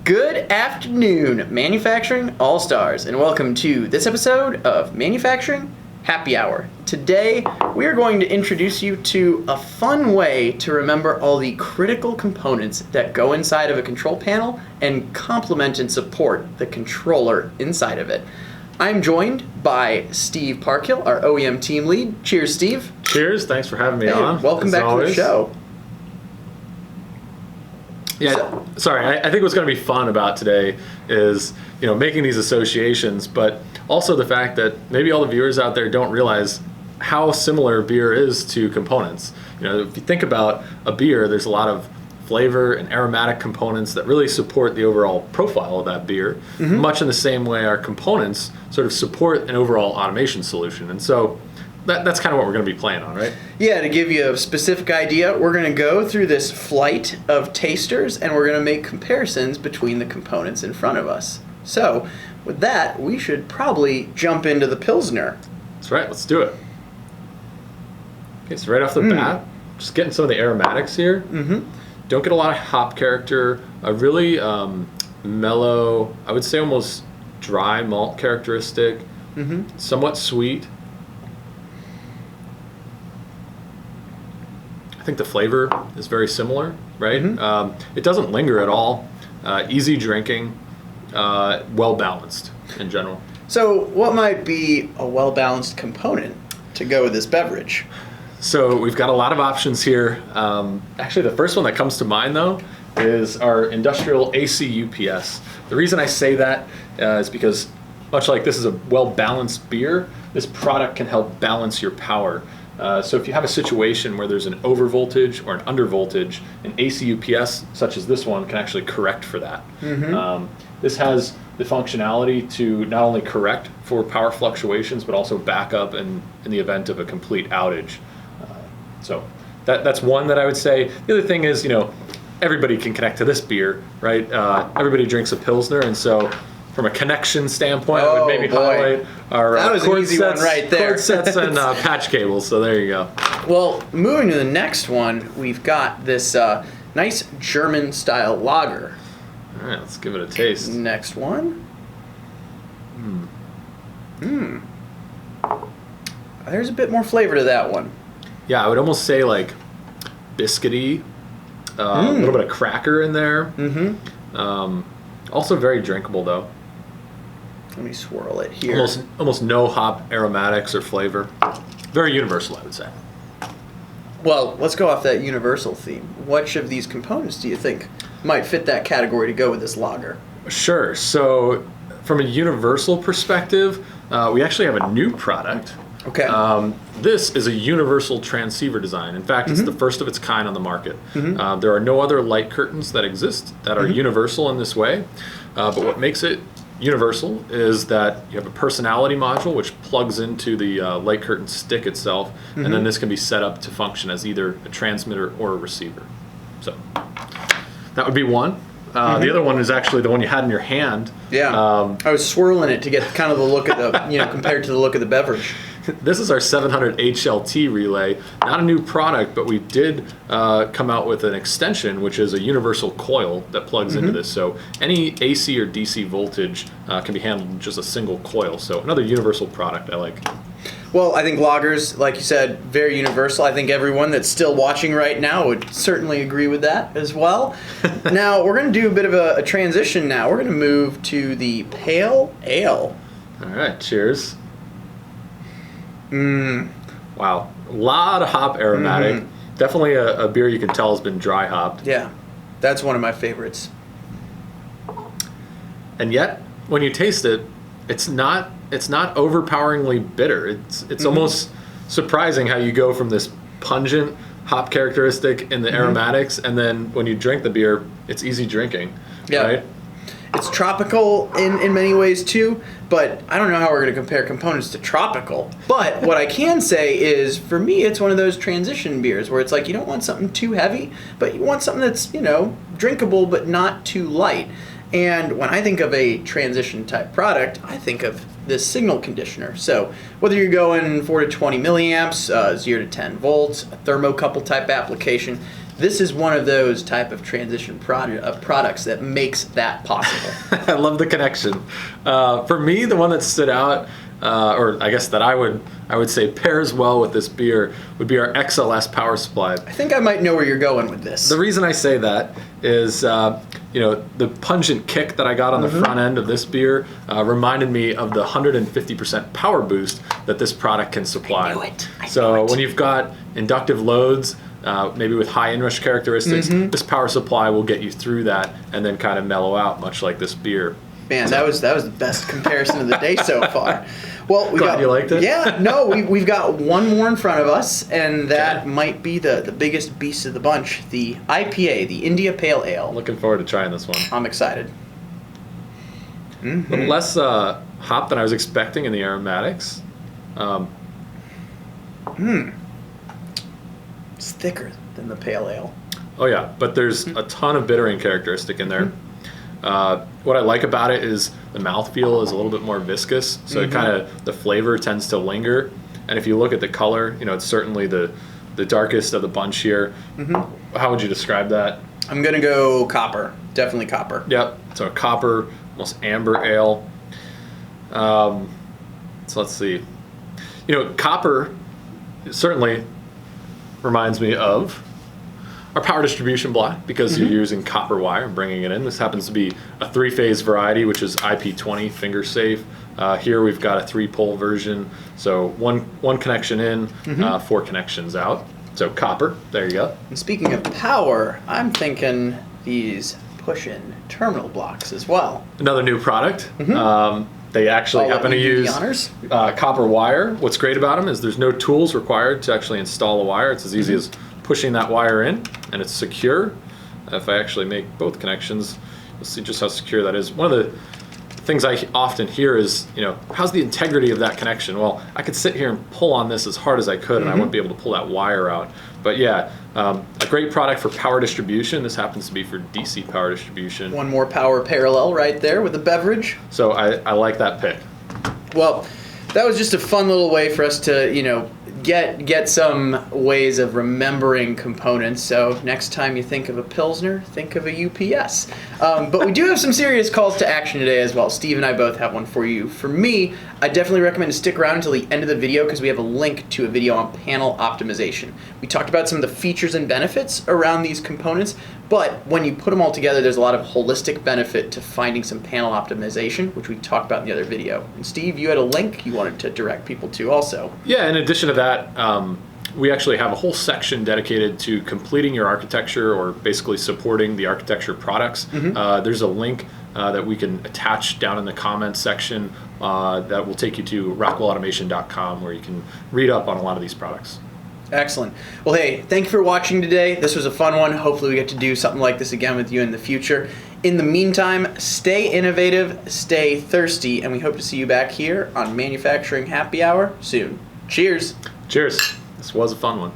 Good afternoon, Manufacturing All-Stars, and welcome to this episode of Manufacturing Happy Hour. Today, we are going to introduce you to a fun way to remember all the critical components that go inside of a control panel and complement and support the controller inside of it. I'm joined by Steve Parkhill, our OEM team lead. Cheers, Steve. Cheers. Thanks for having me on. Welcome back to the show. Yeah, sorry. I think what's going to be fun about today is, making these associations, but also the fact that maybe all the viewers out there don't realize how similar beer is to components. If you think about a beer, there's a lot of flavor and aromatic components that really support the overall profile of that beer, much in the same way our components sort of support an overall automation solution. And so that's kind of what we're going to be playing on, right? Yeah, to give you a specific idea, we're going to go through this flight of tasters and we're going to make comparisons between the components in front of us. So, with that, we should probably jump into the Pilsner. That's right, let's do it. Okay, so right off the bat, just getting some of the aromatics here. Don't get a lot of hop character, a really mellow, I would say almost dry malt characteristic, somewhat sweet. I think the flavor is very similar, right? It doesn't linger at all. Easy drinking, well balanced in general. So what might be a well-balanced component to go with this beverage? So we've got a lot of options here. Actually, the first one that comes to mind, though, is our industrial AC UPS. The reason I say that is because, much like this is a well-balanced beer, this product can help balance your power. So if you have a situation where there's an overvoltage or an undervoltage, an AC UPS, such as this one, can actually correct for that. This has the functionality to not only correct for power fluctuations, but also back up in the event of a complete outage. So that's one that I would say. The other thing is, everybody can connect to this beer, right? Everybody drinks a Pilsner, and so from a connection standpoint, I would maybe highlight our cord sets and patch cables. So there you go. Well, moving to the next one, we've got this nice German-style lager. All right, let's give it a taste. Next one. There's a bit more flavor to that one. Yeah, I would almost say like biscuity, a little bit of cracker in there. Also very drinkable though. Let me swirl it here. Almost no hop aromatics or flavor. Very universal, I would say. Well, let's go off that universal theme. Which of these components do you think might fit that category to go with this lager? Sure. So from a universal perspective, we actually have a new product. Okay. This is a universal transceiver design. In fact, it's the first of its kind on the market. There are no other light curtains that exist that are universal in this way. But what makes it universal is that you have a personality module which plugs into the light curtain stick itself, and then this can be set up to function as either a transmitter or a receiver. So that would be one. The other one is actually the one you had in your hand. Yeah, I was swirling it to get kind of the look of the, compared to the look of the beverage. This is our 700 HLT relay. Not a new product, but we did come out with an extension, which is a universal coil that plugs into this. So any AC or DC voltage can be handled in just a single coil. So another universal product I like. Well, I think lagers, like you said, very universal. I think everyone that's still watching right now would certainly agree with that as well. Now, we're going to do a bit of a transition now. We're going to move to the Pale Ale. All right, cheers. Wow, a lot of hop aromatic. Definitely a beer you can tell has been dry hopped. Yeah, that's one of my favorites. And yet, when you taste it, it's not overpoweringly bitter. It's almost surprising how you go from this pungent hop characteristic in the aromatics, and then when you drink the beer, it's easy drinking. Yeah. Right? It's tropical in many ways too, but I don't know how we're going to compare components to tropical. But what I can say is, for me, it's one of those transition beers where it's like you don't want something too heavy, but you want something that's, drinkable but not too light. And when I think of a transition type product, I think of this signal conditioner. So whether you're going 4 to 20 milliamps, 0 to 10 volts, a thermocouple type application, This is one of those type of transition products that makes that possible. I love the connection. For me, the one that stood out, or I guess that I would say pairs well with this beer, would be our XLS power supply. I think I might know where you're going with this. The reason I say that is, the pungent kick that I got on the front end of this beer reminded me of the 150% power boost that this product can supply. I knew it. So when you've got inductive loads, maybe with high inrush characteristics, this power supply will get you through that and then kind of mellow out, much like this beer. Man, that was the best comparison of the day so far. Well, Glad you liked it? Yeah, no, we've got one more in front of us, and that might be the biggest beast of the bunch, the IPA, the India Pale Ale. Looking forward to trying this one. I'm excited. A little less hop than I was expecting in the aromatics. It's thicker than the Pale Ale. Oh yeah, but there's a ton of bittering characteristic in there. What I like about it is the mouthfeel is a little bit more viscous, so it kind of, the flavor tends to linger. And if you look at the color, it's certainly the darkest of the bunch here. How would you describe that? I'm gonna go copper. Definitely copper. Yep. So a copper, almost amber ale. So let's see. Copper certainly reminds me of our power distribution block because you're using copper wire and bringing it in. This happens to be a 3-phase variety, which is IP20 finger safe. Here we've got a 3-pole version, so one connection in, 4 connections out. So copper, there you go. And speaking of power, I'm thinking these push-in terminal blocks as well. Another new product. They actually happen to use copper wire. What's great about them is there's no tools required to actually install a wire. It's as easy as pushing that wire in, and it's secure. If I actually make both connections, you'll see just how secure that is. One of the things I often hear is, how's the integrity of that connection? Well, I could sit here and pull on this as hard as I could, and I wouldn't be able to pull that wire out. But yeah, a great product for power distribution. This happens to be for DC power distribution. One more power parallel right there with a beverage. So I like that pick. Well, that was just a fun little way for us to, get some ways of remembering components. So next time you think of a Pilsner, think of a UPS. But we do have some serious calls to action today as well. Steve and I both have one for you. For me, I definitely recommend to stick around until the end of the video because we have a link to a video on panel optimization. We talked about some of the features and benefits around these components, but when you put them all together, there's a lot of holistic benefit to finding some panel optimization, which we talked about in the other video. And Steve, you had a link you wanted to direct people to also. Yeah, in addition to that, we actually have a whole section dedicated to completing your architecture or basically supporting the architecture products. There's a link that we can attach down in the comments section that will take you to rockwellautomation.com where you can read up on a lot of these products. Excellent. Well, hey, thank you for watching today. This was a fun one. Hopefully we get to do something like this again with you in the future. In the meantime, stay innovative, stay thirsty, and we hope to see you back here on Manufacturing Happy Hour soon. Cheers. Cheers. This was a fun one.